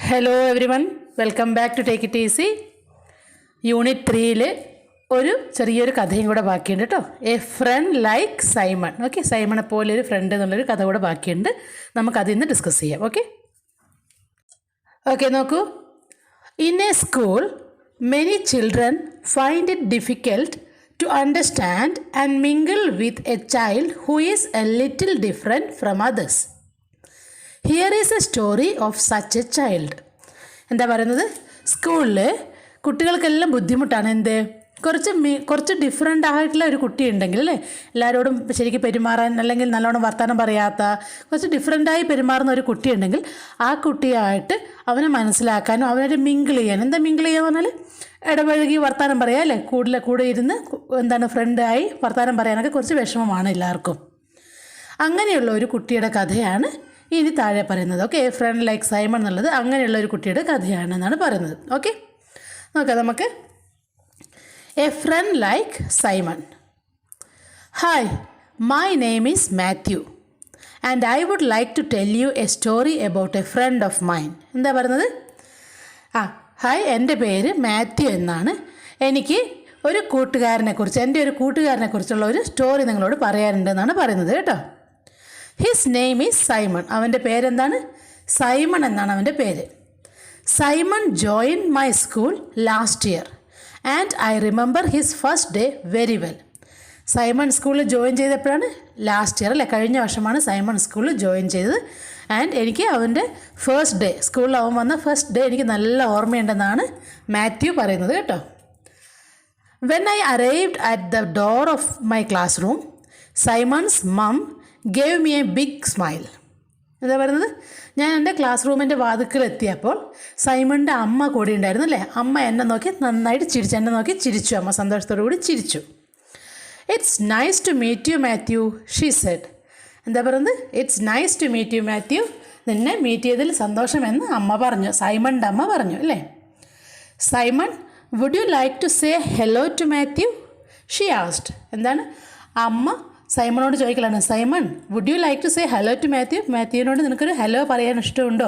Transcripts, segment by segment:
Hello everyone, welcome back to take it easy. Unit 3ൽ ഒരു ചെറിയൊരു കഥയും കൂടെ ബാക്കിയുണ്ട് കേട്ടോ. A friend like Simon. Okay, സൈമണെ പോലെ ഒരു ഫ്രണ്ട് എന്നുള്ളൊരു കഥ കൂടെ ബാക്കിയുണ്ട്. നമുക്കതിൽ നിന്ന് ഡിസ്കസ് ചെയ്യാം. ഓക്കെ നോക്കൂ. In A school many children find it difficult to understand and mingle with a child who is a little different from others. Here is a story of such a child. എന്താ പറയുന്നത്, സ്കൂളിൽ കുട്ടികൾക്കെല്ലാം ബുദ്ധിമുട്ടാണ്. കുറച്ച് different ആയിട്ടുള്ള ഒരു കുട്ടി ഉണ്ടെങ്കിൽ അല്ലേ, എല്ലാവരോടും ശരിക്കും പെരുമാറാൻ അല്ലെങ്കിൽ നല്ലോണം വർത്തമാനം പറയാത്ത കുറച്ച് ഡിഫറെൻ്റായി പെരുമാറുന്ന ഒരു കുട്ടി ഉണ്ടെങ്കിൽ ആ കുട്ടിയായിട്ട് അവനെ മനസ്സിലാക്കാനും അവനൊരു മിങ്കിൾ ചെയ്യാനും. എന്താ മിങ്കിൾ ചെയ്യുക പറഞ്ഞാൽ ഇടപഴകി വർത്തമാനം പറയാം അല്ലേ, കൂടെ ഇരുന്ന് ഫ്രണ്ടായി വർത്തമാനം പറയാനൊക്കെ കുറച്ച് വിഷമമാണ് എല്ലാവർക്കും. അങ്ങനെയുള്ള ഒരു കുട്ടിയുടെ കഥയാണ് ഇനി താഴെ പറയുന്നത്. Okay, a friend like Simon എന്നുള്ളത് അങ്ങനെയുള്ള ഒരു കുട്ടിയുടെ കഥയാണെന്നാണ് പറയുന്നത്. ഓക്കെ നോക്കാം നമുക്ക്. A friend like Simon. Hi, my name is Matthew and I would like to tell you a story about a friend of mine. എന്താ പറയുന്നത്? ഹായ്, എൻ്റെ പേര് മാത്യു എന്നാണ്. എനിക്ക് ഒരു കൂട്ടുകാരനെക്കുറിച്ച്, എൻ്റെ ഒരു കൂട്ടുകാരനെക്കുറിച്ചുള്ള ഒരു സ്റ്റോറി നിങ്ങളോട് പറയാനുണ്ടെന്നാണ് പറയുന്നത് കേട്ടോ. His name is Simon. അവൻ്റെ പേരെന്താണ്? സൈമൺ എന്നാണ് അവൻ്റെ പേര്. Simon join my school last year and I remember his first day very well. Simon സ്കൂളിൽ ജോയിൻ ചെയ്തപ്പോഴാണ് ലാസ്റ്റ് ഇയർ അല്ലേ, കഴിഞ്ഞ വർഷമാണ് സൈമൺ സ്കൂളിൽ ജോയിൻ ചെയ്തത്. ആൻഡ് എനിക്ക് അവൻ്റെ ഫസ്റ്റ് ഡേ, സ്കൂളിൽ അവൻ വന്ന ഫസ്റ്റ് ഡേ എനിക്ക് നല്ല ഓർമ്മയുണ്ടെന്നാണ് മാത്യു പറയുന്നത് കേട്ടോ. When I arrived at the door of my classroom Simon's mum gave me a big smile. എന്താ പറയുന്നത്? ഞാൻ എൻ്റെ ക്ലാസ് റൂമിൻ്റെ വാതിക്കലെത്തിയപ്പോൾ സൈമണിൻ്റെ അമ്മ കൂടി ഉണ്ടായിരുന്നു അല്ലേ. അമ്മ എന്നെ നോക്കി നന്നായിട്ട് ചിരിച്ചു, എന്നെ നോക്കി ചിരിച്ചു. അമ്മ സന്തോഷത്തോടു കൂടി ചിരിച്ചു. It's nice to meet you Matthew, she said. എന്താ പറയുന്നത്? It's nice to meet you Matthew. നിന്നെ മീറ്റ് ചെയ്തതിൽ സന്തോഷമെന്ന് അമ്മ പറഞ്ഞു, സൈമണിൻ്റെ അമ്മ പറഞ്ഞു അല്ലേ. Simon, would you like to say hello to Matthew, she asked. എന്താണ് അമ്മ സൈമണോട് ചോദിക്കലാണ്, Simon would you like to say hello to Matthew. മാത്യുവിനോട് നിനക്കൊരു ഹലോ പറയാൻ ഇഷ്ടമുണ്ടോ?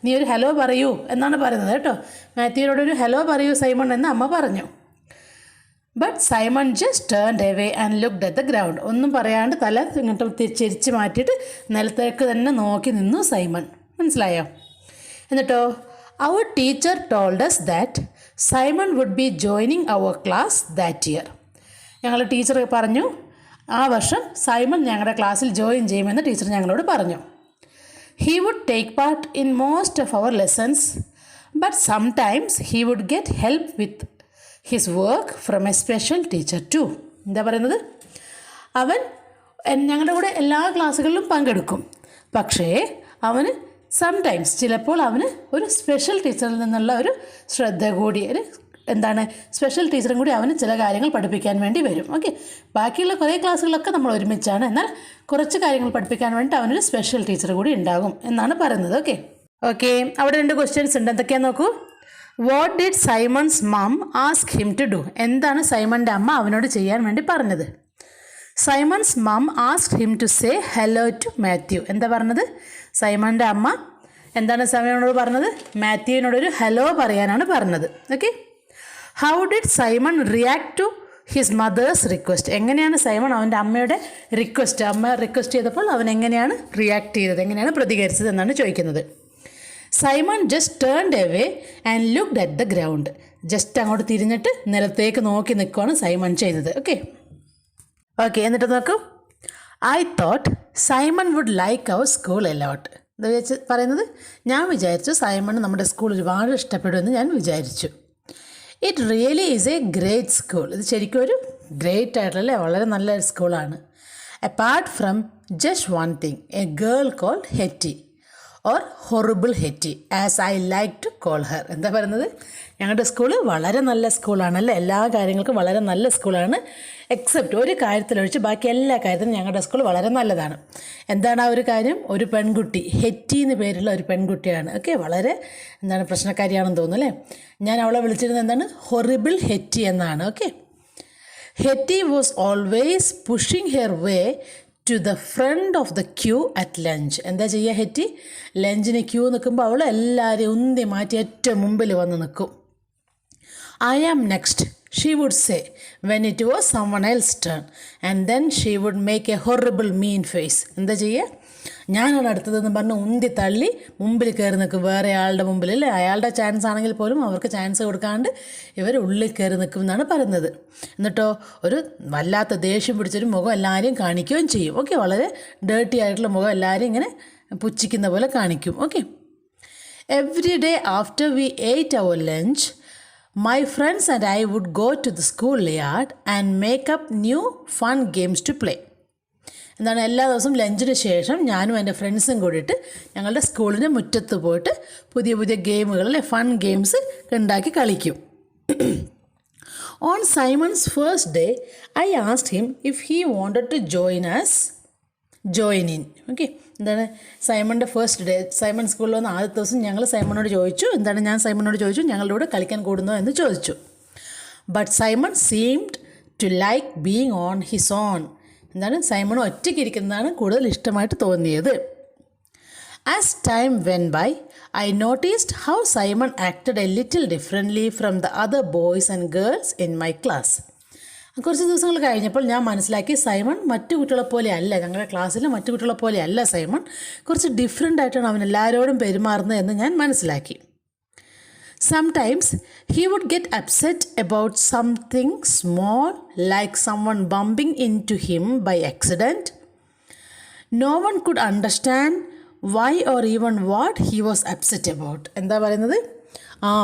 നീ ഒരു ഹലോ പറയൂ എന്നാണ് പറയുന്നത് കേട്ടോ. മാത്യുവിനോടൊരു ഹലോ പറയൂ സൈമൺ എന്ന് അമ്മ പറഞ്ഞു. But Simon just turned away and looked at the ground. ഒന്നും പറയാണ്ട് തല ഇങ്ങോട്ട് ചിരിച്ച് മാറ്റിയിട്ട് നിലത്തേക്ക് തന്നെ നോക്കി നിന്നു സൈമൺ. മനസ്സിലായോ? എന്നിട്ടോ, അവർ teacher told us that Simon would be joining our class that year. ഞങ്ങളുടെ ടീച്ചർ പറഞ്ഞു ആ വർഷം സൈമൺ ഞങ്ങളുടെ ക്ലാസ്സിൽ ജോയിൻ ചെയ്യുമെന്ന് ടീച്ചർ ഞങ്ങളോട് പറഞ്ഞു. He would take part in most of our lessons but sometimes he would get help with his work from a special teacher too. എന്താ പറയുന്നത്? അവൻ ഞങ്ങളുടെ കൂടെ എല്ലാ ക്ലാസ്സുകളിലും പങ്കെടുക്കും, പക്ഷേ അവന് സംടൈംസ് ചിലപ്പോൾ അവന് ഒരു സ്പെഷ്യൽ ടീച്ചറിൽ നിന്നുള്ള ഒരു ശ്രദ്ധ കൂടി, സ്പെഷ്യൽ ടീച്ചറും കൂടി അവന് ചില കാര്യങ്ങൾ പഠിപ്പിക്കാൻ വേണ്ടി വരും. ഓക്കെ, ബാക്കിയുള്ള കുറേ ക്ലാസ്സുകളൊക്കെ നമ്മൾ ഒരുമിച്ചാണ്, എന്നാൽ കുറച്ച് കാര്യങ്ങൾ പഠിപ്പിക്കാൻ വേണ്ടി അവനൊരു സ്പെഷ്യൽ ടീച്ചർ കൂടി ഉണ്ടാകും എന്നാണ് പറയുന്നത്. ഓക്കെ അവിടെ 2 ക്വസ്റ്റ്യൻസ് ഉണ്ട്. എന്തൊക്കെയാണെന്ന് നോക്കൂ. What did Simon's mum ask him to do. എന്താണ് സൈമണിൻ്റെ അമ്മ അവനോട് ചെയ്യാൻ വേണ്ടി പറഞ്ഞത്? Simon's mum asked him to say hello to Matthew. എന്താ പറഞ്ഞത്? സൈമണിൻ്റെ അമ്മ എന്താണ് സൈമണോട് പറഞ്ഞത്? മാത്യുവിനോടൊരു ഹലോ പറയാനാണ് പറഞ്ഞത്. Okay, how did Simon react to his mother's request. എങ്ങനെയാണ് സൈമൺ അവൻ്റെ അമ്മയുടെ റിക്വസ്റ്റ്, അമ്മ റിക്വസ്റ്റ് ചെയ്തപ്പോൾ അവൻ എങ്ങനെയാണ് റിയാക്ട് ചെയ്തത്, എങ്ങനെയാണ് പ്രതികരിച്ചത് എന്നാണ് ചോദിക്കുന്നത്. Simon just turned away and looked at the ground. Just അങ്ങോട്ട് തിരിഞ്ഞിട്ട് നിലത്തേക്ക് നോക്കി നിൽക്കുകയാണ് സൈമൺ ചെയ്തത്. ഓക്കെ എന്നിട്ട് നോക്കൂ. I thought Simon would like our school a lot. എന്താ പറയുന്നത്? ഞാൻ വിചാരിച്ചു സൈമൺ നമ്മുടെ സ്കൂൾ ഒരുപാട് ഇഷ്ടപ്പെടുമെന്ന് ഞാൻ വിചാരിച്ചു. It really is a great school. ഇത് ശരിക്കും ഒരു ഗ്രേറ്റ് ആയിട്ടുള്ള വളരെ നല്ല സ്കൂളാണ്. Apart from just one thing, a girl called Hetty or horrible Hetty as I like to call her. എന്താ പറയുന്നത്? ഞങ്ങളുടെ സ്കൂള് വളരെ നല്ല സ്കൂളാണല്ലേ, എല്ലാ കാര്യങ്ങൾക്കും വളരെ നല്ല സ്കൂളാണ്, എക്സെപ്റ്റ് ഒരു കാര്യത്തിലൊഴിച്ച് ബാക്കി എല്ലാ കാര്യത്തിലും ഞങ്ങളുടെ സ്കൂൾ വളരെ നല്ലതാണ്. എന്താണ് ആ ഒരു കാര്യം? ഒരു പെൺകുട്ടി, ഹെറ്റി എന്ന് പേരുള്ള ഒരു പെൺകുട്ടിയാണ്. വളരെ പ്രശ്നക്കാരിയാണെന്ന് തോന്നുന്നു അല്ലേ. ഞാൻ അവളെ വിളിച്ചിരുന്നത് എന്താണ്? ഹൊറിബിൾ ഹെറ്റി എന്നാണ്. Hetty was always pushing her way to the front of the queue at lunch. എന്താ ചെയ്യുക ഹെറ്റി? ലഞ്ചിന് ക്യൂ നിൽക്കുമ്പോൾ അവൾ എല്ലാവരെയും ഉന്തി മാറ്റി ഏറ്റവും മുമ്പിൽ വന്ന് നിൽക്കും. I am next, she would say when it was someone else's turn, and then she would make a horrible mean face. എന്താ ചെയ്യുക? ഞാനാണ് അടുത്തതെന്ന് പറഞ്ഞ് ഉന്തി തള്ളി മുമ്പിൽ കയറി നിൽക്കും, വേറെ ആളുടെ മുമ്പിൽ അല്ലേ. അയാളുടെ ചാൻസ് ആണെങ്കിൽ പോലും അവർക്ക് ചാൻസ് കൊടുക്കാണ്ട് ഇവർ ഉള്ളിൽ കയറി നിൽക്കും എന്നാണ് പറയുന്നത്. എന്നിട്ടോ ഒരു വല്ലാത്ത ദേഷ്യം പിടിച്ചൊരു മുഖം എല്ലാവരെയും കാണിക്കുകയും ചെയ്യും. ഓക്കെ, വളരെ ഡേർട്ടി ആയിട്ടുള്ള മുഖം എല്ലാവരെയും ഇങ്ങനെ പുച്ഛിക്കുന്ന പോലെ കാണിക്കും. Okay, every day after V ate our lunch, my friends and I would go to the schoolyard and make up new fun games to play. എന്താണ്, എല്ലാ ദിവസവും ലഞ്ചിന് ശേഷം ഞാനും എൻ്റെ ഫ്രണ്ട്സും കൂടിയിട്ട് ഞങ്ങളുടെ സ്കൂളിൻ്റെ മുറ്റത്ത് പോയിട്ട് പുതിയ പുതിയ ഗെയിമുകൾ അല്ലെ ഫൺ ഗെയിംസ് ഉണ്ടാക്കി കളിക്കും. On Simon's first day I asked him if he wanted to join in. Okay, എന്താണ് സൈമണിൻ്റെ ഫസ്റ്റ് ഡേ, സൈമൺ സ്കൂളിൽ വന്ന ആദ്യത്തെ ദിവസം ഞാൻ സൈമണോട് ചോദിച്ചു ഞങ്ങളുടെ കൂടെ കളിക്കാൻ കൂടുന്നോ എന്ന് ചോദിച്ചു. But Simon seemed to like being on his own. എന്താണ്, സൈമൺ ഒറ്റയ്ക്ക് ഇരിക്കുന്നതാണ് കൂടുതൽ ഇഷ്ടമായിട്ട് തോന്നിയത്. As time went by I noticed how Simon acted a little differently from the other boys and girls in my class. കുറച്ച് ദിവസങ്ങൾ കഴിഞ്ഞപ്പോൾ ഞാൻ മനസ്സിലാക്കി സൈമൺ മറ്റു കുട്ടികളെ പോലെ അല്ല, ഞങ്ങളുടെ ക്ലാസ്സിലെ മറ്റു കുട്ടികളെ പോലെ അല്ല സൈമൺ, കുറച്ച് ഡിഫറെൻ്റ് ആയിട്ടാണ് അവൻ എല്ലാവരോടും പെരുമാറുന്നത് എന്ന് ഞാൻ മനസ്സിലാക്കി. Sometimes he would get upset about something small like someone bumping into him by accident. No one could understand why or even what he was upset about. എന്താ പറയുന്നത്?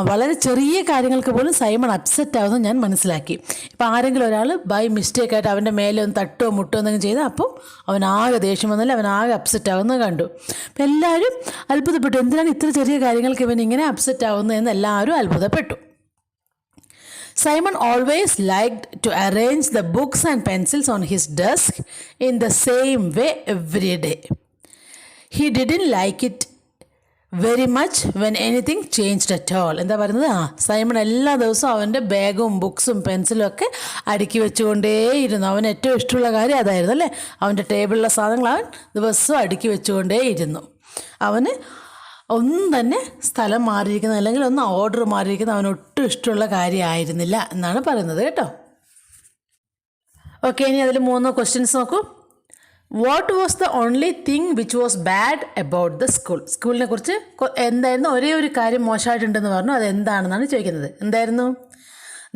വളരെ ചെറിയ കാര്യങ്ങൾക്ക് പോലും സൈമൺ അപ്സെറ്റ് ആവുന്നത് ഞാൻ മനസ്സിലാക്കി. ഇപ്പോൾ ആരെങ്കിലും ഒരാൾ ബൈ മിസ്റ്റേക്കായിട്ട് അവൻ്റെ മേലെ ഒന്ന് തട്ടോ മുട്ടോ എന്തെങ്കിലും ചെയ്താൽ അപ്പോൾ അവനാകെ ദേഷ്യം വന്നില്ല, അവനാകെ അപ്സെറ്റ് ആവുന്നത് കണ്ടു. അപ്പം എല്ലാവരും അത്ഭുതപ്പെട്ടു, എന്തിനാണ് ഇത്ര ചെറിയ കാര്യങ്ങൾക്ക് ഇവൻ ഇങ്ങനെ അപ്സെറ്റ് ആവുന്നത് എന്ന് എല്ലാവരും അത്ഭുതപ്പെട്ടു. Simon always liked to arrange the books and pencils on his desk in the same way every day. He didn't like it very much when anything changed at all. എന്താ പറയുന്നത്? സൈമൺ എല്ലാ ദിവസവും അവൻ്റെ ബാഗും ബുക്സും പെൻസിലും ഒക്കെ അടുക്കി വെച്ചുകൊണ്ടേയിരുന്നു. അവന് ഏറ്റവും ഇഷ്ടമുള്ള കാര്യം അതായിരുന്നു അല്ലേ. അവൻ്റെ ടേബിളിലെ സാധനങ്ങൾ അവൻ ദിവസവും അടുക്കി വെച്ചുകൊണ്ടേയിരുന്നു. അവന് ഒന്നും തന്നെ സ്ഥലം മാറിയിരിക്കുന്നത് അല്ലെങ്കിൽ ഒന്ന് ഓർഡർ മാറിയിരിക്കുന്നത് അവനൊട്ടും ഇഷ്ടമുള്ള കാര്യമായിരുന്നില്ല എന്നാണ് പറയുന്നത് കേട്ടോ. ഓക്കെ, ഇനി അതിൽ 3 ക്വസ്റ്റ്യൻസ് നോക്കൂ. What was the only thing which was bad about the school? സ്കൂളിനെ കുറിച്ച് എന്തായിരുന്നു ഒരേ ഒരു കാര്യം മോശമായിട്ടുണ്ടെന്ന് പറഞ്ഞു, അതെന്താണെന്നാണ് ചോദിക്കുന്നത്. എന്തായിരുന്നു?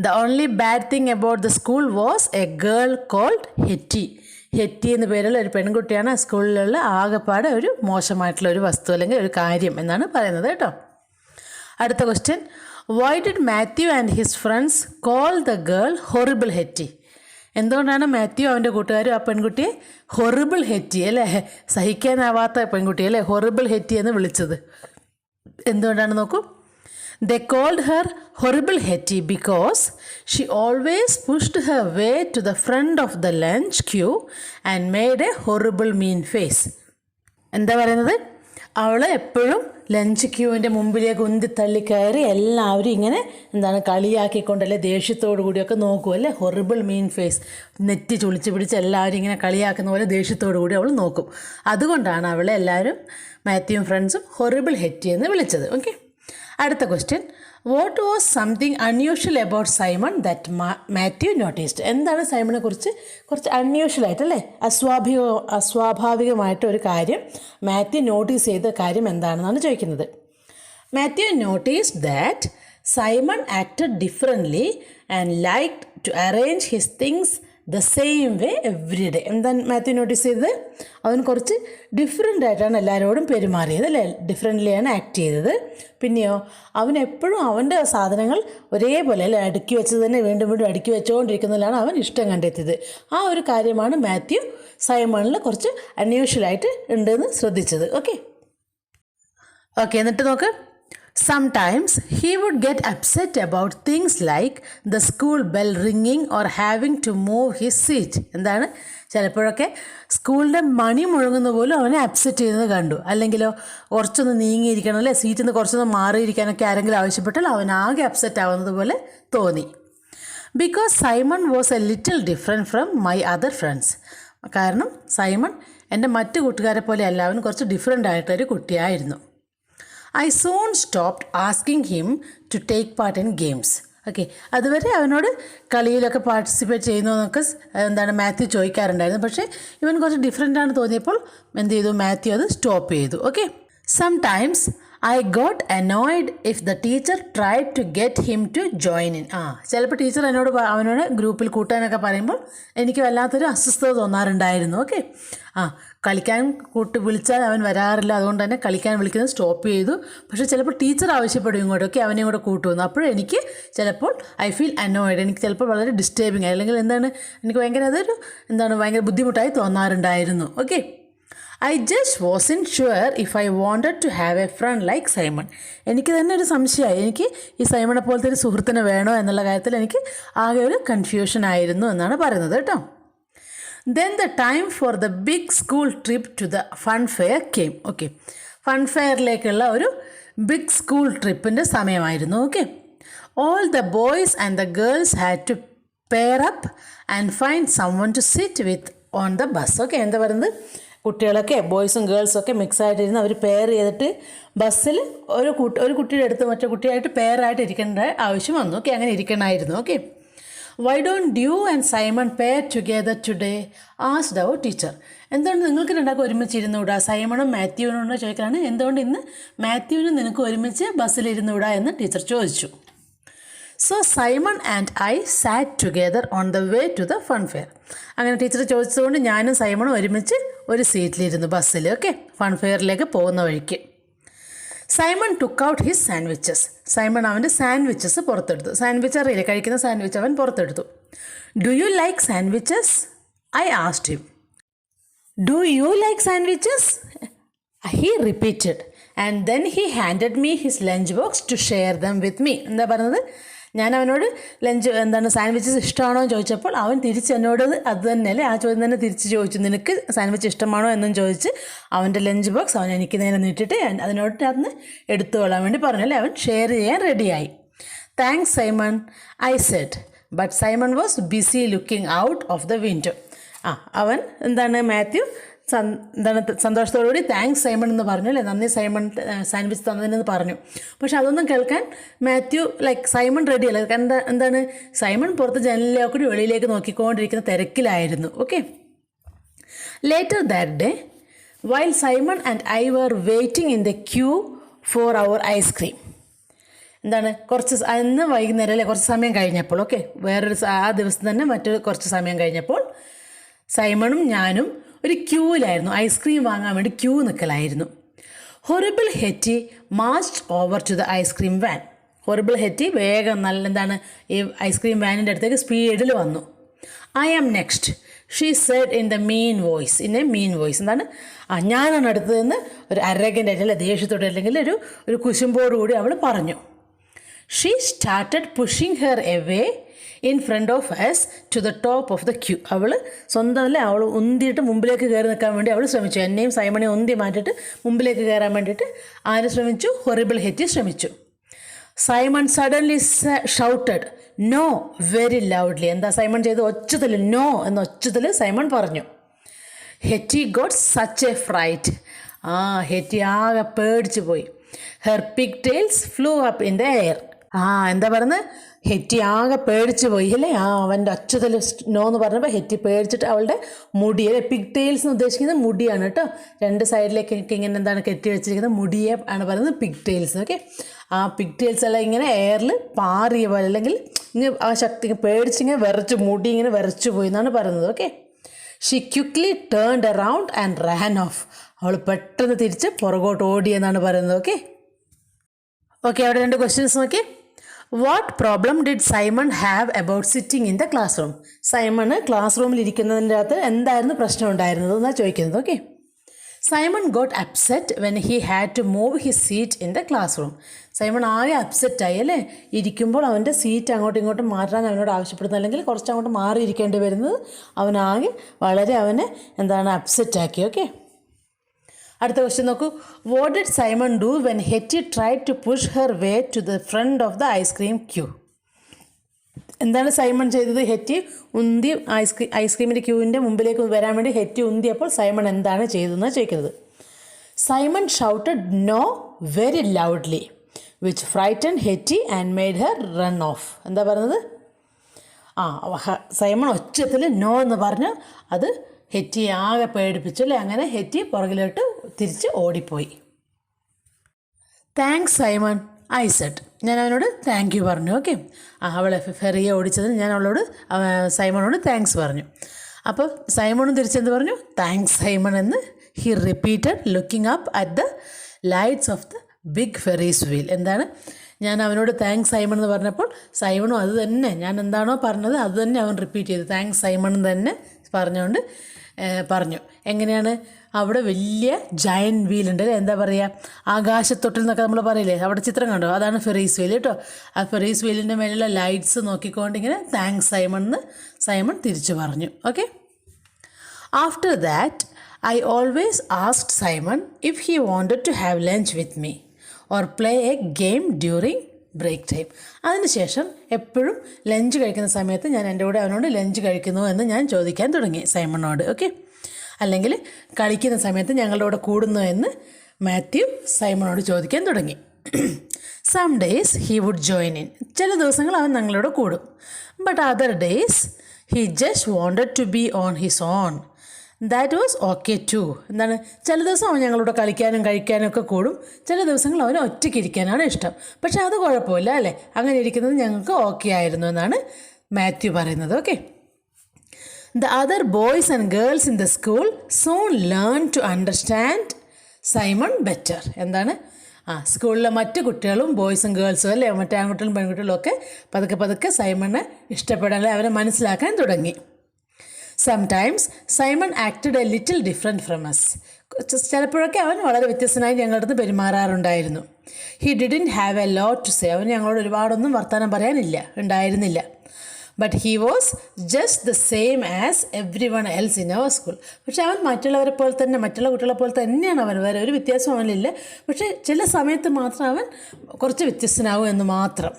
The only bad thing about the school was a girl called Hetty. Hetty എന്ന പേരുള്ള ഒരു പെൺകുട്ടിയാണ് സ്കൂളിലുള്ള ആകെപ്പാടെ ഒരു മോശമായിട്ടുള്ള ഒരു വസ്തു അല്ലെങ്കിൽ ഒരു കാര്യം എന്നാണ് പറയുന്നത് കേട്ടോ. അടുത്ത question, why did Matthew and his friends call the girl horrible Hetty? എന്തുകൊണ്ടാണ് മാത്യു അവൻ്റെ കൂട്ടുകാരും ആ പെൺകുട്ടിയെ ഹൊറിബിൾ ഹെറ്റി അല്ലേ, സഹിക്കാനാവാത്ത പെൺകുട്ടി അല്ലേ, ഹൊറിബിൾ ഹെറ്റി എന്ന് വിളിച്ചത്? എന്തുകൊണ്ടാണ് നോക്കൂ. They called her Horrible Hetty because she always pushed her way to the front of the lunch queue and made a horrible mean face. എന്താ പറയുന്നത്? അവൾ എപ്പോഴും ലഞ്ച് ക്യൂവിൻ്റെ മുമ്പിലേക്ക് ഉന്തി തള്ളി കയറി എല്ലാവരും ഇങ്ങനെ എന്താണ് കളിയാക്കിക്കൊണ്ടല്ലേ ദേഷ്യത്തോടു കൂടിയൊക്കെ നോക്കും അല്ലേ. ഹൊറിബിൾ മീൻ ഫേസ്, നെറ്റി ചുളിച്ച് പിടിച്ച് എല്ലാവരും ഇങ്ങനെ കളിയാക്കുന്ന പോലെ ദേഷ്യത്തോടു കൂടി അവൾ നോക്കും. അതുകൊണ്ടാണ് അവളെ എല്ലാവരും മാത്യുവും ഫ്രണ്ട്സും ഹൊറിബിൾ ഹെറ്റി എന്ന് വിളിച്ചത്. ഓക്കെ, അടുത്ത question, what was something unusual about Simon that Mathew noticed? എന്താണ് സൈമണെ കുറിച്ച് കുറച്ച് അൺയൂഷ്വൽ ആയിട്ടല്ലേ, അസ്വാഭാവികമായിട്ട് ഒരു കാര്യം മാത്യു നോട്ടീസ് ചെയ്ത കാര്യം എന്താണെന്നാണ് ചോദിക്കുന്നത്. Matthew noticed that Simon acted differently and liked to arrange his things the same way every day. എന്താണ് മാത്യു നോട്ടീസ് ചെയ്തത്? അവൻ കുറച്ച് ഡിഫറെൻ്റ് ആയിട്ടാണ് എല്ലാവരോടും പെരുമാറിയത് അല്ലേ, ഡിഫറെൻ്റ്ലിയാണ് ആക്ട് ചെയ്തത്. പിന്നെയോ അവൻ എപ്പോഴും അവൻ്റെ സാധനങ്ങൾ ഒരേപോലെ അല്ലേ അടുക്കി വെച്ചത് തന്നെ വീണ്ടും വീണ്ടും അടുക്കി വെച്ചുകൊണ്ടിരിക്കുന്നതിലാണ് അവൻ ഇഷ്ടം കണ്ടെത്തിയത്. ആ ഒരു കാര്യമാണ് മാത്യു സൈമണിൽ കുറച്ച് അൺയൂഷ്വലായിട്ട് ഉണ്ടെന്ന് ശ്രദ്ധിച്ചത്. ഓക്കെ, എന്നിട്ട് നോക്ക്. Sometimes he would get upset about things like the school bell ringing or having to move his seat. എന്താണ്, ചിലപ്പോഴൊക്കെ സ്കൂളിൻ്റെ മണി മുഴങ്ങുന്ന പോലും അവനെ അപ്സെറ്റ് ചെയ്യുന്നത് കണ്ടു. അല്ലെങ്കിലോ കുറച്ചൊന്ന് നീങ്ങിയിരിക്കണം അല്ലേ, സീറ്റിൽ നിന്ന് കുറച്ചൊന്ന് മാറിയിരിക്കാനൊക്കെ ആരെങ്കിലും ആവശ്യപ്പെട്ടാൽ അവനാകെ അപ്സെറ്റ് ആവുന്നത് പോലെ തോന്നി. Because Simon was a little different from my other friends, കാരണം സൈമൺ എൻ്റെ മറ്റു കൂട്ടുകാരെ പോലെ അല്ല, അവൻ കുറച്ച് ഡിഫറെൻ്റ് ആയിട്ടൊരു കുട്ടിയായിരുന്നു. I soon stopped asking him to take part in games. Okay, അതുവരെ അവനോട് കളിയിലൊക്കെ പാർട്ടിസിപ്പേറ്റ് ചെയ്യുന്നതെന്നൊക്കെ മാത്യു ചോദിക്കാറുണ്ടായിരുന്നു. പക്ഷേ ഇവൻ കുറച്ച് ഡിഫറെൻ്റ് ആണ് തോന്നിയപ്പോൾ എന്ത് ചെയ്തു, മാത്യു അത് സ്റ്റോപ്പ് ചെയ്തു. Okay, sometimes I got annoyed if the teacher tried to get him to join in. ചിലപ്പോൾ ടീച്ചർ അവനോട് ഗ്രൂപ്പിൽ കൂട്ടാനൊക്കെ പറയുമ്പോൾ എനിക്ക് വല്ലാത്തൊരു അസ്വസ്ഥത തോന്നാറുണ്ടായിരുന്നു. ഓക്കെ, കളിക്കാൻ വിളിച്ചാൽ അവൻ വരാറില്ല, അതുകൊണ്ട് തന്നെ കളിക്കാൻ വിളിക്കുന്നത് സ്റ്റോപ്പ് ചെയ്തു. പക്ഷേ ചിലപ്പോൾ ടീച്ചർ ആവശ്യപ്പെടും ഇങ്ങോട്ട്, ഓക്കെ അവനെയും കൂടെ കൂട്ടുമെന്ന്. അപ്പോഴെനിക്ക് ചിലപ്പോൾ ഐ ഫീൽ അനോയ്ഡ്, എനിക്ക് ചിലപ്പോൾ വളരെ ഡിസ്റ്റർബിങ് അല്ലെങ്കിൽ എനിക്ക് ഭയങ്കര ബുദ്ധിമുട്ടായി തോന്നാറുണ്ടായിരുന്നു. Okay, I just wasn't sure if I wanted to have a friend like Simon. എനിക്ക് തന്നെ ഒരു സംശയമായി, എനിക്ക് ഈ സൈമണെ പോലത്തെ ഒരു സുഹൃത്തിനെ വേണോ എന്നുള്ള കാര്യത്തിൽ എനിക്ക് ആകെ ഒരു കൺഫ്യൂഷൻ ആയിരുന്നു എന്നാണ് പറയുന്നത് കേട്ടോ. Then the time for the big school trip to the fun fair came. Okay, fun ഫെയറിലേക്കുള്ള ഒരു ബിഗ് സ്കൂൾ ട്രിപ്പിൻ്റെ സമയമായിരുന്നു. Okay, all the boys and the girls had to pair up and find someone to sit with on the bus. Okay, എന്താ പറയുന്നത്, കുട്ടികളൊക്കെ ബോയ്സും ഗേൾസും ഒക്കെ mix ആയിട്ടിരുന്ന് അവർ pair ചെയ്തിട്ട് ബസ്സിൽ ഒരു കുട്ടിയുടെ അടുത്ത് മറ്റേ കുട്ടിയായിട്ട് പെയറായിട്ട് ഇരിക്കേണ്ട ആവശ്യം വന്നു. ഓക്കെ, അങ്ങനെ ഇരിക്കണമായിരുന്നു. Okay, why don't you and Simon pair together today asked our teacher. എന്തുകൊണ്ട് നിങ്ങൾക്ക് രണ്ടാൾക്കും ഒരുമിച്ച് ഇരുന്നുകൂടാ, സൈമണും മാത്യുവിനോട് ചോദിക്കാനാണ്, എന്തുകൊണ്ട് ഇന്ന് മാത്യുവിനും നിനക്ക് ഒരുമിച്ച് ബസ്സിലിരുന്നുകൂടാ എന്ന് ടീച്ചർ ചോദിച്ചു. So Simon and I sat together on the way to the fun fair. അങ്ങനെ ടീച്ചർ ചോദിച്ചതുകൊണ്ട് ഞാനും സൈമണും ഒരുമിച്ച് ഒരു സീറ്റിലിരുന്നു ബസ്സിൽ. ഓക്കെ, ഫൺ ഫെയറിലേക്ക് പോകുന്ന വഴിക്ക്. Simon took out his sandwiches. Simon അവൻ്റെ സാൻഡ്വിച്ചസ് പുറത്തെടുത്തു. സാൻഡ്വിച്ച് അറിയില്ല, കഴിക്കുന്ന സാൻഡ്വിച്ച് അവൻ പുറത്തെടുത്തു. Do you like sandwiches? I asked him. Do you like sandwiches? He repeated and then he handed me his lunch box to share them with me. എന്താ പറഞ്ഞത്, ഞാൻ അവനോട് സാൻഡ്വിച്ചസ് ഇഷ്ടമാണോ എന്ന് ചോദിച്ചപ്പോൾ അവൻ തിരിച്ച് എന്നോട് അത് തന്നെയല്ലേ, ആ ചോദ്യം തന്നെ തിരിച്ച് ചോദിച്ചു, നിനക്ക് സാൻഡ്വിച്ച് ഇഷ്ടമാണോ എന്നും ചോദിച്ച് അവൻ്റെ ലഞ്ച് ബോക്സ് അവൻ എനിക്ക് നേരെ നീട്ടിട്ട് അതിനോട് അന്ന് എടുത്തുകൊള്ളാൻ വേണ്ടി പറഞ്ഞല്ലേ, അവൻ ഷെയർ ചെയ്യാൻ റെഡിയായി. Thanks Simon, I said, but Simon was busy looking out of the window. അവൻ മാത്യു സന്തോഷത്തോടുകൂടി താങ്ക്സ് സൈമൺ എന്ന് പറഞ്ഞു അല്ലേ, നന്ദി സൈമൺ സാൻഡ്വിച്ച് തന്നതിനെന്ന് പറഞ്ഞു. പക്ഷെ അതൊന്നും കേൾക്കാൻ മാത്യു സൈമൺ റെഡിയല്ല. സൈമൺ പുറത്ത് ജനലിലേക്ക് കൂടി വെളിയിലേക്ക് നോക്കിക്കൊണ്ടിരിക്കുന്ന തിരക്കിലായിരുന്നു. Okay, later that day while Simon and I were waiting in the queue for our ice cream. അന്ന് വൈകുന്നേരം അല്ലേ, കുറച്ച് സമയം കഴിഞ്ഞപ്പോൾ, ഓക്കെ ആ ദിവസം തന്നെ മറ്റൊരു കുറച്ച് സമയം കഴിഞ്ഞപ്പോൾ സൈമണും ഞാനും ഒരു ക്യൂവിലായിരുന്നു, ഐസ്ക്രീം വാങ്ങാൻ വേണ്ടി ക്യൂ നിൽക്കലായിരുന്നു. Horrible Hetty marched over to the ice cream van. Horrible Hetty വേഗം ഈ ഐസ്ക്രീം വാനിൻ്റെ അടുത്തേക്ക് സ്പീഡിൽ വന്നു. I am next she said in a mean voice. ഞാനാണ് അടുത്തതെന്ന് ഒരു അരഗൻ്റ് അല്ല ദേഷ്യത്തോടെ അല്ലെങ്കിൽ ഒരു കുശുമ്പോടുകൂടി അവൾ പറഞ്ഞു. She started pushing her away in front of us to the top of the queue. അവൾ ഉന്തിയിട്ട് മുമ്പിലേക്ക് കയറി നിൽക്കാൻ വേണ്ടി അവൾ ശ്രമിച്ചു. എന്നെയും സൈമണെയും ഉന്തി മാറ്റിയിട്ട് മുമ്പിലേക്ക് കയറാൻ വേണ്ടിയിട്ട് ആര് ശ്രമിച്ചു? ഹൊറിബിൾ ഹെറ്റി ശ്രമിച്ചു. Simon suddenly shouted no very loudly. Simon ചെയ്ത് ഒച്ചത്തിൽ നോ എന്ന ഒച്ചത്തിൽ സൈമൺ പറഞ്ഞു. Hetty got such a fright. Hetty ആകെ പേടിച്ചു പോയി. Her pigtails flew up in the air. പറയുന്നത്, ഹെറ്റി ആകെ പേടിച്ചു പോയി അല്ലേ. അവൻ്റെ ഒച്ചത്തിൽ നോ എന്ന് പറഞ്ഞപ്പോൾ ഹെറ്റി പേടിച്ചിട്ട് അവളുടെ മുടി, പിഗ് ടെയിൽസ് എന്ന് ഉദ്ദേശിക്കുന്നത് മുടിയാണ് കേട്ടോ. രണ്ട് സൈഡിലേക്ക് ഇങ്ങനെ കെട്ടി വെച്ചിരിക്കുന്നത് മുടിയെ ആണ് പറയുന്നത് പിഗ് ടെയിൽസ്. ഓക്കെ, ആ പിഗ് ടെയിൽസ് എല്ലാം ഇങ്ങനെ എയറിൽ പാറിയ പോലെ അല്ലെങ്കിൽ ഇങ്ങനെ ആ ശക്തി പേടിച്ചിങ്ങനെ മുടി ഇങ്ങനെ വിറച്ചു പോയി എന്നാണ് പറയുന്നത്. Okay, she quickly turned around and ran off. അവൾ പെട്ടെന്ന് തിരിച്ച് പുറകോട്ട് ഓടി എന്നാണ് പറയുന്നത്. ഓക്കെ, അവിടെ രണ്ട് ക്വസ്റ്റ്യൻസ് നോക്കി. What problem did Simon have about sitting in the classroom? സൈമണ് ക്ലാസ് റൂമിൽ ഇരിക്കുന്നതിൻ്റെ അകത്ത് എന്തായിരുന്നു പ്രശ്നം ഉണ്ടായിരുന്നത് എന്നാണ് ചോദിക്കുന്നത്. Okay, Simon got upset when he had to move his seat in the classroom. Simon ആകെ അപ്സെറ്റായി അല്ലേ, ഇരിക്കുമ്പോൾ അവൻ്റെ സീറ്റ് അങ്ങോട്ടും ഇങ്ങോട്ടും മാറ്റാൻ അവനോട് ആവശ്യപ്പെടുന്നത്, അല്ലെങ്കിൽ കുറച്ച് അങ്ങോട്ട് മാറിയിരിക്കേണ്ടി വരുന്നത് അവനാകെ വളരെ അപ്സെറ്റാക്കി. ഓക്കെ, അടുത്ത ക്വസ്റ്റ്യൻ നോക്കൂ. What did Simon do when Hetty tried to push her way to the front of the ice cream queue? എന്താണ് സൈമൺ ചെയ്തത്? ഹെറ്റി ഉന്തി ഐസ്ക്രീമിൻ്റെ ക്യൂവിൻ്റെ മുമ്പിലേക്ക് വരാൻ വേണ്ടി ഹെറ്റി ഉന്തിയപ്പോൾ സൈമൺ എന്താണ് ചെയ്തതെന്നാണ് ചോദിക്കുന്നത്. Simon shouted no very loudly which frighten Hetty and made her run off. എന്താ പറയുന്നത്? സൈമൺ ഒച്ചത്തിൽ നോ എന്ന് പറഞ്ഞ് അത് ഹെറ്റി ആകെ പേടിപ്പിച്ചു അല്ലേ. അങ്ങനെ ഹെറ്റി പുറകിലോട്ട് തിരിച്ച് ഓടിപ്പോയി. Thanks Simon I said. ഞാൻ അവനോട് താങ്ക് യു പറഞ്ഞു. ഓക്കെ, അവളെ ഫെറിയെ ഓടിച്ചതിന് ഞാൻ അവളോട് സൈമണോട് താങ്ക്സ് പറഞ്ഞു. അപ്പോൾ സൈമണും തിരിച്ചെന്ത് പറഞ്ഞു? താങ്ക്സ് സൈമൺ എന്ന് he repeated looking up at the lights of the big Ferris wheel. എന്താണ് ഞാൻ അവനോട് താങ്ക്സ് സൈമൺ എന്ന് പറഞ്ഞപ്പോൾ സൈമണും അത് തന്നെ, ഞാൻ എന്താണോ പറഞ്ഞത് അത് തന്നെ അവൻ റിപ്പീറ്റ് ചെയ്തു. താങ്ക്സ് സൈമൺ തന്നെ പറഞ്ഞുകൊണ്ട് പറഞ്ഞു. എങ്ങനെയാണ്? അവിടെ വലിയ ജയൻറ്റ് വീലുണ്ട് അല്ലേ, എന്താ പറയുക, ആകാശത്തൊട്ടിൽ എന്നൊക്കെ നമ്മൾ പറയില്ലേ, അവിടെ ചിത്രം കണ്ടോ, അതാണ് ഫെറീസ് വീൽ കേട്ടോ. ആ ഫെറീസ് വീലിൻ്റെ മേലുള്ള ലൈറ്റ്സ് നോക്കിക്കൊണ്ട് ഇങ്ങനെ താങ്ക്സ് സൈമൺ എന്ന് സൈമൺ തിരിച്ചു പറഞ്ഞു. Okay, after that I always asked Simon if he wanted to have lunch with me or play a game during break time. അതിനുശേഷം എപ്പോഴും ലഞ്ച് കഴിക്കുന്ന സമയത്ത് ഞാൻ എൻ്റെ കൂടെ അവനോട് ലഞ്ച് കഴിക്കുന്നു എന്ന് ഞാൻ ചോദിക്കാൻ തുടങ്ങി സൈമണോട്. ഓക്കെ, അല്ലെങ്കിൽ കളിക്കുന്ന സമയത്ത് ഞങ്ങളുടെ കൂടെ കൂടുന്നു എന്ന് മാത്യു സൈമണോട് ചോദിക്കാൻ തുടങ്ങി. Some days he would join in. ചില ദിവസങ്ങൾ അവൻ ഞങ്ങളോട് കൂടും. But other days he just wanted to be on his own. That was okay too. എന്താണ്, ചില ദിവസം അവൻ ഞങ്ങളോട് കളിക്കാനും കഴിക്കാനും ഒക്കെ കൂടും, ചില ദിവസങ്ങൾ അവന് ഒറ്റയ്ക്ക് ഇരിക്കാനാണ് ഇഷ്ടം. പക്ഷേ അത് കുഴപ്പമില്ല അല്ലേ, അങ്ങനെ ഇരിക്കുന്നത് ഞങ്ങൾക്ക് ഓക്കെ ആയിരുന്നു എന്നാണ് മാത്യു പറയുന്നത്. Okay, the other boys and girls in the school soon learned to understand Simon better. എന്താണ്, സ്കൂളിലെ മറ്റ് കുട്ടികളും ബോയ്സും ഗേൾസും അല്ലേ, മറ്റേ ആൺകുട്ടികളും പെൺകുട്ടികളും ഒക്കെ പതുക്കെ പതുക്കെ സൈമണിനെ ഇഷ്ടപ്പെടാൻ, അല്ലെ അവനെ മനസ്സിലാക്കാൻ തുടങ്ങി. Sometimes Simon acted a little different from us. ചിലപ്പോഴൊക്കെ അവൻ വളരെ വ്യത്യസ്തനായി ഞങ്ങളുടെ അടുത്ത് പെരുമാറാറുണ്ടായിരുന്നു. He didn't have a lot to say. അവന് ഞങ്ങളോട് ഒരുപാടൊന്നും വർത്തമാനം പറയാനില്ല. But he was just the same as everyone else in our school. പക്ഷേ അവൻ മറ്റുള്ളവരെ പോലെ തന്നെ, മറ്റുള്ള കുട്ടികളെ പോലെ തന്നെയാണ് അവൻ, വേറെ ഒരു വ്യത്യാസം അവനില്ല. പക്ഷേ ചില സമയത്ത് മാത്രം അവൻ കുറച്ച് വ്യത്യസ്തനാവും എന്ന് മാത്രം.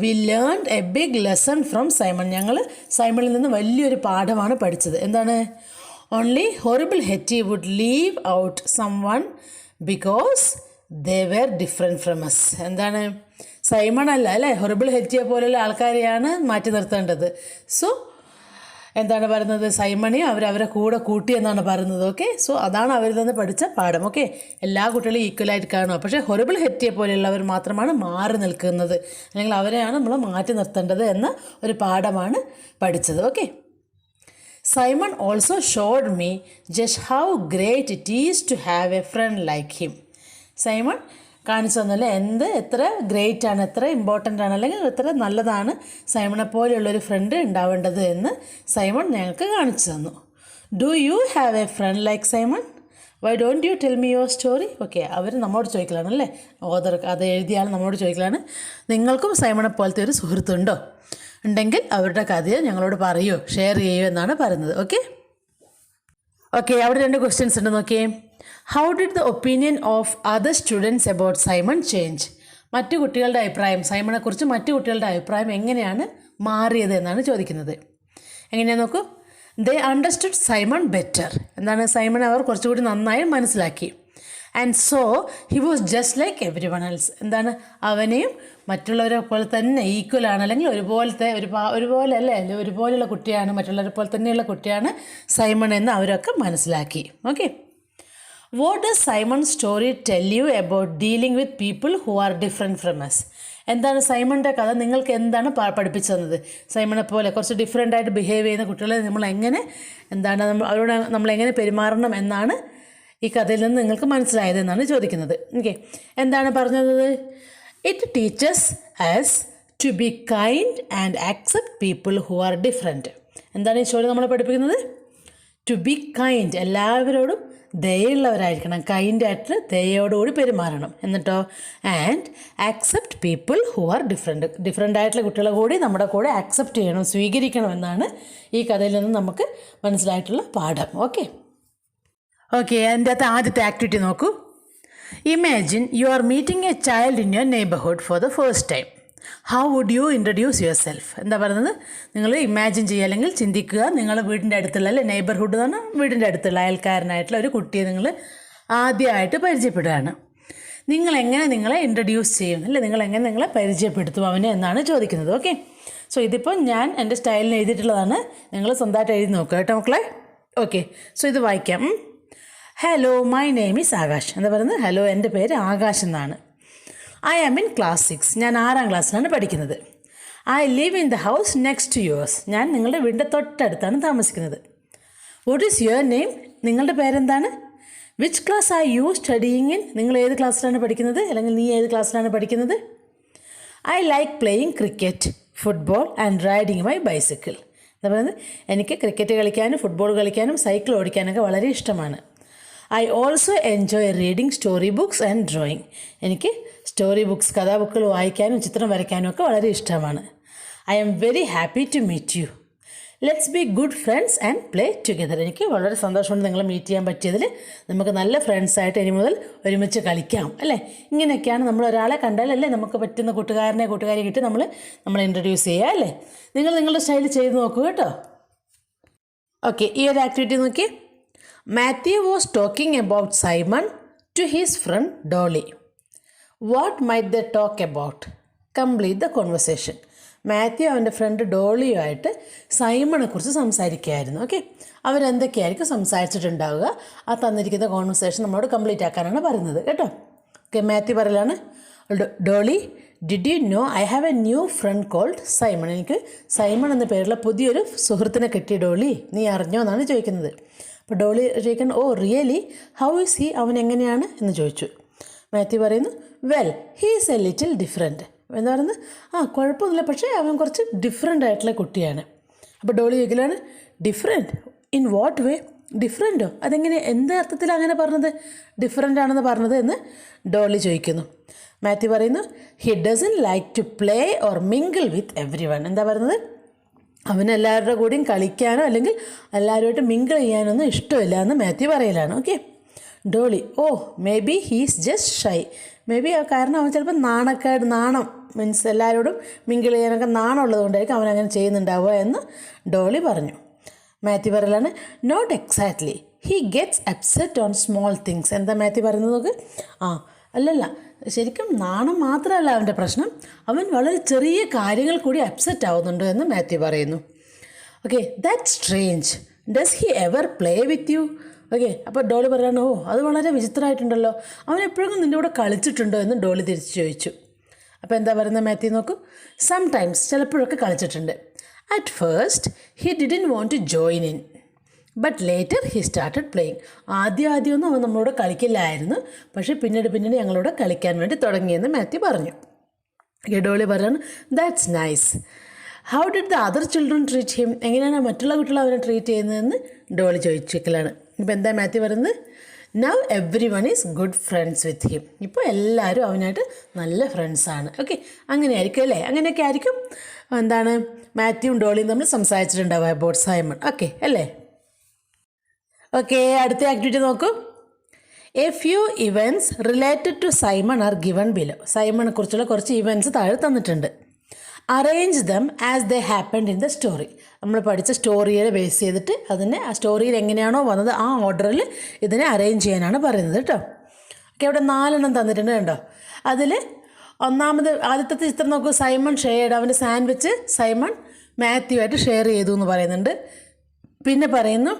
We learned a big lesson from Simon. ഞങ്ങൾ സൈമണിൽ നിന്ന് വലിയൊരു പാഠമാണ് പഠിച്ചത്. എന്താണ്? Only horrible Hetty would leave out someone because they were different from us. എന്താണ്? സൈമൺ അല്ല അല്ലേ, ഹൊറിബിൾ ഹെറ്റിയെ പോലുള്ള ആൾക്കാരെയാണ് മാറ്റി നിർത്തേണ്ടത്. സോ എന്താണ് പറയുന്നത്? സൈമണെയും അവരെ കൂടെ കൂട്ടി എന്നാണ് പറയുന്നത്. ഓക്കെ, സോ അതാണ് അവരിൽ നിന്ന് പഠിച്ച പാഠം. ഓക്കെ, എല്ലാ കുട്ടികളും ഈക്വലായിട്ട് കാണുക, പക്ഷേ ഹൊറിബിൾ ഹെറ്റിയെ പോലെയുള്ളവർ മാത്രമാണ് മാറി നിൽക്കുന്നത്, അല്ലെങ്കിൽ അവരെയാണ് നമ്മൾ മാറ്റി നിർത്തേണ്ടത് എന്ന ഒരു പാഠമാണ് പഠിച്ചത്. Okay, Simon also showed me just how great it is to have a friend like him. Simon കാണിച്ചു തന്നല്ലേ എത്ര ഗ്രേറ്റ് ആണ്, എത്ര ഇമ്പോർട്ടൻ്റ് ആണ്, അല്ലെങ്കിൽ എത്ര നല്ലതാണ് സൈമണെ പോലെയുള്ളൊരു ഫ്രണ്ട് ഉണ്ടാവേണ്ടത് എന്ന് സൈമൺ ഞങ്ങൾക്ക് കാണിച്ചു തന്നു. Do you have a friend like Simon? Why don't you tell me your story? Okay, അവർ നമ്മോട് ചോദിക്കലാണല്ലേ, ഓതർ അത് എഴുതിയ ആൾ നമ്മോട് ചോദിക്കലാണ്, നിങ്ങൾക്കും സൈമണെ പോലത്തെ ഒരു സുഹൃത്തുണ്ടോ? ഉണ്ടെങ്കിൽ അവരുടെ കഥയെ ഞങ്ങളോട് പറയൂ, ഷെയർ ചെയ്യൂ എന്നാണ് പറയുന്നത്. ഓക്കെ, അവിടെ 2 ക്വസ്റ്റ്യൻസ് ഉണ്ട്, നോക്കിയേ. How did the opinion of other students about Simon change? മറ്റു കുട്ടികളുടെ അഭിപ്രായം, സൈമണെക്കുറിച്ച് മറ്റു കുട്ടികളുടെ അഭിപ്രായം എങ്ങനെയാണ് മാറിയത് എന്നാണ് ചോദിക്കുന്നത്. എങ്ങനെയാണെന്ന് നോക്കൂ. ദേ അണ്ടർസ്റ്റുഡ് സൈമൺ ബെറ്റർ. എന്താണ്, സൈമൺ അവർ കുറച്ചുകൂടി നന്നായി മനസ്സിലാക്കി. And so he was just like every one else. എന്താണ്, അവനെയും മറ്റുള്ളവരെ പോലെ തന്നെ ഈക്വലാണ്, അല്ലെങ്കിൽ ഒരുപോലെ അല്ലേ, ഒരുപോലെയുള്ള കുട്ടിയാണ്, മറ്റുള്ളവരെ പോലെ തന്നെയുള്ള കുട്ടിയാണ് സൈമൺ എന്ന് അവരൊക്കെ മനസ്സിലാക്കി. Okay, what does Simon story tell you about dealing with people who are different from us? എന്താണ് സൈമണിൻ്റെ കഥ നിങ്ങൾക്ക് എന്താണ് പഠിപ്പിച്ചു തന്നത്? സൈമണെ പോലെ കുറച്ച് ഡിഫറെൻ്റായിട്ട് ബിഹേവ് ചെയ്യുന്ന കുട്ടികളെ അവരോട് നമ്മളെങ്ങനെ പെരുമാറണം എന്നാണ് ഈ കഥയിൽ നിന്ന് നിങ്ങൾക്ക് മനസ്സിലായത് എന്നാണ് ചോദിക്കുന്നത്. ഓക്കെ, എന്താണ് പറഞ്ഞത്? It teaches us to be kind and accept people who are different. എന്താണ് ഈ സ്റ്റോറി നമ്മളെ പഠിപ്പിക്കുന്നത്? ടു ബി കൈൻഡ്, എല്ലാവരോടും ദയുള്ളവരായിരിക്കണം, കൈൻഡായിട്ട് ദയോടുകൂടി പെരുമാറണം. എന്നിട്ടോ and accept people who R different ആയിട്ടുള്ള കുട്ടികളെ കൂടി നമ്മുടെ കൂടെ ആക്സെപ്റ്റ് ചെയ്യണം, സ്വീകരിക്കണം എന്നാണ് ഈ കഥയിൽ നിന്ന് നമുക്ക് മനസ്സിലായിട്ടുള്ള പാഠം. ഓക്കെ, അതിൻ്റെ അകത്ത് ആദ്യത്തെ ആക്ടിവിറ്റി നോക്കൂ. Imagine you are meeting a child in your neighbourhood for the first time. How would you introduce yourself? എന്താ പറയുന്നത്? നിങ്ങൾ ഇമാജിൻ ചെയ്യുക അല്ലെങ്കിൽ ചിന്തിക്കുക, നിങ്ങളുടെ വീടിൻ്റെ അടുത്തുള്ള അല്ലെ നെയ്ബർഹുഡ് എന്ന് പറഞ്ഞാൽ വീടിൻ്റെ അടുത്തുള്ള അയൽക്കാരനായിട്ടുള്ള ഒരു കുട്ടിയെ നിങ്ങൾ ആദ്യമായിട്ട് പരിചയപ്പെടുകയാണ്. നിങ്ങളെങ്ങനെ നിങ്ങളെ ഇൻട്രൊഡ്യൂസ് ചെയ്യും അല്ലേ, നിങ്ങളെങ്ങനെ നിങ്ങളെ പരിചയപ്പെടുത്തും അവന് എന്നാണ് ചോദിക്കുന്നത്. ഓക്കെ, സോ ഇതിപ്പോൾ ഞാൻ എൻ്റെ സ്റ്റൈലിന് എഴുതിയിട്ടുള്ളതാണ്, നിങ്ങൾ സ്വന്തമായിട്ട് എഴുതി നോക്കുക കേട്ടോ മക്കളെ. ഓക്കെ, സോ ഇത് വായിക്കാം. Hello, my name is Akash. എന്താ പറയുന്നത്? ഹലോ, എൻ്റെ പേര് ആകാശ് എന്നാണ്. I am in class 6. ഞാൻ 6ാം ക്ലാസ്സിലാണ് പഠിക്കുന്നത്. I live in the house next to yours. ഞാൻ നിങ്ങളുടെ വീടിൻ്റെ തൊട്ടടുത്താണ് താമസിക്കുന്നത്. What is your name? നിങ്ങളുടെ പേരെന്താണ്? Which class are you studying in? നിങ്ങൾ ഏത് ക്ലാസ്സിലാണ് പഠിക്കുന്നത്, അല്ലെങ്കിൽ നീ ഏത് ക്ലാസ്സിലാണ് പഠിക്കുന്നത്? I like playing cricket, football and riding my bicycle. എന്താ പറയുന്നത്? എനിക്ക് ക്രിക്കറ്റ് കളിക്കാനും ഫുട്ബോൾ കളിക്കാനും സൈക്കിൾ ഓടിക്കാനൊക്കെ വളരെ ഇഷ്ടമാണ്. I also enjoy reading story books and drawing. എനിക്ക് സ്റ്റോറി ബുക്സ്, കഥാബുക്കുകൾ വായിക്കാനും ചിത്രം വരയ്ക്കാനും ഒക്കെ വളരെ ഇഷ്ടമാണ്. I am very happy to meet you. Let's be good friends and play together. എനിക്ക് വളരെ സന്തോഷമുണ്ട് നിങ്ങളെ മീറ്റ് ചെയ്യാൻ പറ്റിയതിൽ. നമുക്ക് നല്ല ഫ്രണ്ട്സായിട്ട് ഇനി മുതൽ ഒരുമിച്ച് കളിക്കാം അല്ലേ. ഇങ്ങനെയൊക്കെയാണ് നമ്മൾ ഒരാളെ കണ്ടാലല്ലേ നമുക്ക് പറ്റുന്ന കൂട്ടുകാരിയെ കിട്ടി നമ്മൾ ഇൻട്രൊഡ്യൂസ് ചെയ്യുക അല്ലേ. നിങ്ങൾ നിങ്ങളുടെ സ്റ്റൈലിൽ ചെയ്ത് നോക്കൂ കേട്ടോ. ഓക്കെ, ഈ ഒരു ആക്ടിവിറ്റി നോക്കി. Matthew was talking about Simon to his friend Dolly. What might they talk about? Complete the conversation. Matthew അവൻ്റെ ഫ്രണ്ട് ഡോളിയുമായിട്ട് സൈമണെ കുറിച്ച് സംസാരിക്കുകയായിരുന്നു. ഓക്കെ, അവരെന്തൊക്കെയായിരിക്കും സംസാരിച്ചിട്ടുണ്ടാവുക, ആ തന്നിരിക്കുന്ന കോൺവെർസേഷൻ നമ്മളോട് കംപ്ലീറ്റ് ആക്കാനാണ് പറയുന്നത് കേട്ടോ. ഓക്കെ, മാത്യു പറയലാണ്, Dolly, did you know I have a new friend called Simon? എനിക്ക് സൈമൺ എന്ന പേരുള്ള പുതിയൊരു സുഹൃത്തിനെ കിട്ടി ഡോളി, നീ അറിഞ്ഞോ എന്നാണ് ചോദിക്കുന്നത്. അപ്പോൾ ഡോളി ചോദിക്കണം, oh really, how is he? അവൻ എങ്ങനെയാണ് എന്ന് ചോദിച്ചു. മാത്യു പറയുന്നു, well he is a little different. എന്താ പറയുന്നത്? കുഴപ്പമൊന്നുമില്ല, പക്ഷേ അവൻ കുറച്ച് ഡിഫറെൻ്റ് ആയിട്ടുള്ള കുട്ടിയാണ്. അപ്പോൾ ഡോളി ചോദിക്കലാണ്, ഡിഫറെൻറ്റ് ഇൻ വാട്ട് വേ? ഡിഫറെൻറ്റോ? അതെങ്ങനെ, എന്ത് അർത്ഥത്തിലാണ് അങ്ങനെ പറഞ്ഞത്, ഡിഫറെൻ്റ് ആണെന്ന് പറഞ്ഞത് എന്ന് ഡോളി ചോദിക്കുന്നു. മാത്യു പറയുന്നു, he doesn't like to play or mingle with everyone. എന്താ പറയുന്നത്? അവന് എല്ലാവരുടെ കൂടെയും കളിക്കാനോ അല്ലെങ്കിൽ എല്ലാവരുമായിട്ട് മിങ്കിൾ ചെയ്യാനൊന്നും ഇഷ്ടമില്ല എന്ന് മാത്യു പറയലാണ്. Okay, Dolly, oh maybe he's just shy. Maybe കാരണം അവൻ ചിലപ്പോൾ നാണം മീൻസ് എല്ലാവരോടും മിങ്കിൾ ചെയ്യാനൊക്കെ നാണം ഉള്ളതുകൊണ്ടായിരിക്കും അവൻ അങ്ങനെ ചെയ്യുന്നുണ്ടാവുക എന്ന് ഡോളി പറഞ്ഞു. മാത്യു പറയലാണ്, not exactly, he gets upset on small things. എന്താ മാത്യു പറയുന്നത് നോക്ക്? അല്ലല്ല, ശരിക്കും നാണം മാത്രമല്ല അവൻ്റെ പ്രശ്നം, അവൻ വളരെ ചെറിയ കാര്യങ്ങൾ കൂടി അപ്സെറ്റ് ആവുന്നുണ്ട് എന്ന് മാത്യു പറയുന്നു. Okay, that's strange, does he ever play with you? Okay, അപ്പോൾ ഡോളി പറയാണ്, ഓ അത് വളരെ വിചിത്രമായിട്ടുണ്ടല്ലോ, അവൻ എപ്പോഴും നിൻ്റെ കൂടെ കളിച്ചിട്ടുണ്ടോ എന്ന് ഡോളി തിരിച്ച് ചോദിച്ചു. അപ്പോൾ എന്താ പറയുന്നത് മാത്യു നോക്കൂ? സംടൈംസ്, ചിലപ്പോഴൊക്കെ കളിച്ചിട്ടുണ്ട്. At first he didn't want to join in, but later he started playing. ആദ്യമൊന്നും അവൻ നമ്മളോട് കളിക്കില്ലായിരുന്നു, പക്ഷേ പിന്നീട് ഞങ്ങളോട് കളിക്കാൻ വേണ്ടി തുടങ്ങിയെന്ന് മാത്യു പറഞ്ഞു. ഡോളി പറയാണ്, that's nice. How did the other children treat him? എങ്ങനെയാണ് മറ്റുള്ള കുട്ടികൾ അവനെ ട്രീറ്റ് ചെയ്യുന്നതെന്ന് ഡോളി ചോദിച്ചിരിക്കലാണ്. ഇപ്പോൾ എന്താ മാത്യു പറയുന്നത്? Now every one is good friends with him. ഇപ്പോൾ എല്ലാവരും അവനായിട്ട് നല്ല ഫ്രണ്ട്സാണ്. ഓക്കെ, അങ്ങനെയായിരിക്കും അല്ലേ, അങ്ങനെയൊക്കെ ആയിരിക്കും എന്താണ് മാത്യുവും ഡോളിയും തമ്മിൽ സംസാരിച്ചിട്ടുണ്ടാവുക അബൌട്ട് സൈമൺ. ഓക്കെ അല്ലേ. ഓക്കെ, അടുത്ത ആക്ടിവിറ്റി നോക്കൂ. A few events related to Simon are given below. സൈമണെ കുറിച്ചുള്ള കുറച്ച് ഇവൻറ്റ്സ് താഴെ തന്നിട്ടുണ്ട്. Arrange them as they happened in the story. നമ്മൾ പഠിച്ച സ്റ്റോറിയെ ബേസ് ചെയ്തിട്ട് അതിനെ ആ സ്റ്റോറിയിൽ എങ്ങനെയാണോ വന്നത് ആ ഓർഡറിൽ ഇതിനെ അറേഞ്ച് ചെയ്യാനാണ് പറയുന്നത് കേട്ടോ. ഓക്കെ, അവിടെ 4 തന്നിട്ടുണ്ട് കണ്ടോ. അതിൽ ആദ്യത്തെ ചിത്രം നോക്കൂ. സൈമൺ ഷെയർഡ്, അവൻ്റെ സാൻഡ്വിച്ച് സൈമൺ മാത്യു ആയിട്ട് ഷെയർ ചെയ്തു എന്ന് പറയുന്നുണ്ട്. പിന്നെ പറയുന്നു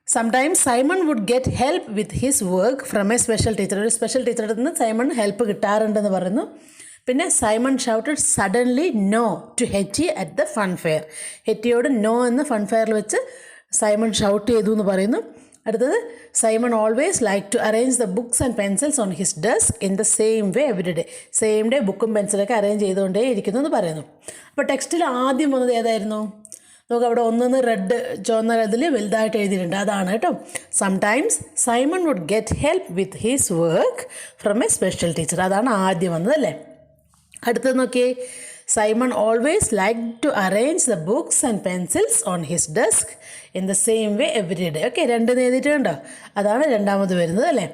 sometimes Simon would get help with his work from a special teacher. ഒരു സ്പെഷ്യൽ ടീച്ചറുടെ നിന്ന് സൈമൺ ഹെൽപ്പ് കിട്ടാറുണ്ടെന്ന് പറയുന്നു. പിന്നെ Simon shouted suddenly no to Hetty at the fun fair. ഹെറ്റിയോട് നോ എന്ന് ഫൺ ഫെയറിൽ വെച്ച് സൈമൺ ഷൗട്ട് ചെയ്തു എന്ന് പറയുന്നു. അടുത്തത് Simon always like to arrange the books and pencils on his desk in the same way every day. Same day ബുക്കും പെൻസിലൊക്കെ arrange ചെയ്തുകൊണ്ടേ ഇരിക്കുന്നു എന്ന് പറയുന്നു. അപ്പോൾ ടെക്സ്റ്റിൽ ആദ്യം വന്നത് ഏതായിരുന്നു? നമുക്ക് അവിടെ 1 റെഡ് ചുവന്ന ഇതിൽ വലുതായിട്ട് എഴുതിയിട്ടുണ്ട്, അതാണ് കേട്ടോ. Sometimes Simon would get help with his work from a special teacher. അതാണ് ആദ്യം വന്നതല്ലേ. അടുത്തത് നോക്കിയേ. Simon always like to arrange the books and pencils on his desk in the same way every day. Okay, 2 എഴുതിയിട്ടുണ്ടോ? അതാണ് രണ്ടാമത് വരുന്നത് അല്ലേ.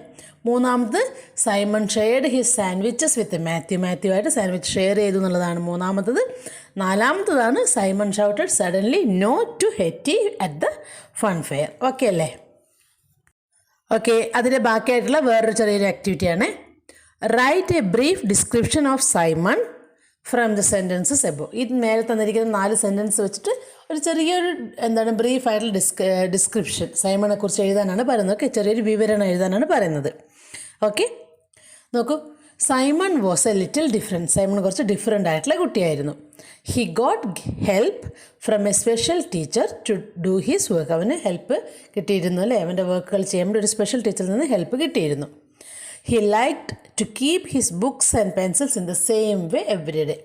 മൂന്നാമത് Simon shared his sandwiches with Matthew ആയിട്ട് സാൻഡ്വിച്ച് ഷെയർ ചെയ്തു എന്നുള്ളതാണ് മൂന്നാമത്തത്. നാലാമത്തതാണ് Simon shouted suddenly no to Hetty at the fun fair. Okay അല്ലേ? ഓക്കെ, അതിൻ്റെ ബാക്കിയായിട്ടുള്ള വേറൊരു ചെറിയൊരു ആക്ടിവിറ്റിയാണ്. Write a brief description of Simon from the sentences above. ഈ മേലെ തന്നിരിക്കുന്ന 4 സെൻറ്റൻസ് വെച്ചിട്ട് ഒരു ചെറിയൊരു ബ്രീഫായിട്ടുള്ള ഡിസ്ക്രിപ്ഷൻ സൈമണെ കുറിച്ച് എഴുതാനാണ് പറയുന്നത്. ഓക്കെ, ചെറിയൊരു വിവരണം എഴുതാനാണ് പറയുന്നത്. ഓക്കെ, നോക്കൂ. Simon was a little different. Simon കുറച്ച് ഡിഫറെൻ്റ് ആയിട്ടുള്ള കുട്ടിയായിരുന്നു. He got help from a special teacher to do his work. അവന് ഹെൽപ്പ് കിട്ടിയിരുന്നു അല്ലേ? അവൻ്റെ വർക്കുകൾ ചെയ്യുമ്പോൾ ഒരു സ്പെഷ്യൽ ടീച്ചറിൽ നിന്ന് ഹെൽപ്പ് കിട്ടിയിരുന്നു. He liked to keep his books and pencils in the same way every day.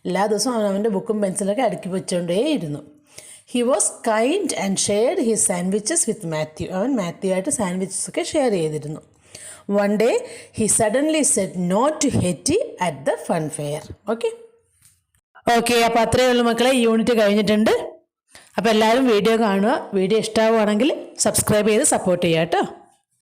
എല്ലാ ദിവസവും അവൻ്റെ ബുക്കും പെൻസിലൊക്കെ അടുക്കി വെച്ചുകൊണ്ടേയിരുന്നു. He was kind and shared his sandwiches with Matthew. അവൻ മാത്യു ആയിട്ട് സാൻഡ്വിച്ചസ് ഒക്കെ ഷെയർ ചെയ്തിരുന്നു. One day he suddenly said no to Hetty at the fun fair. Okay okay, അപ്പോൾ അത്രയേ ഉള്ളൂ മക്കളെ. ഈ യൂണിറ്റ് കഴിഞ്ഞിട്ടുണ്ട്. അപ്പോൾ എല്ലാവരും വീഡിയോ കാണുക. വീഡിയോ ഇഷ്ടമാവുകയാണെങ്കിൽ സബ്സ്ക്രൈബ് ചെയ്ത് സപ്പോർട്ട് ചെയ്യുക കേട്ടോ.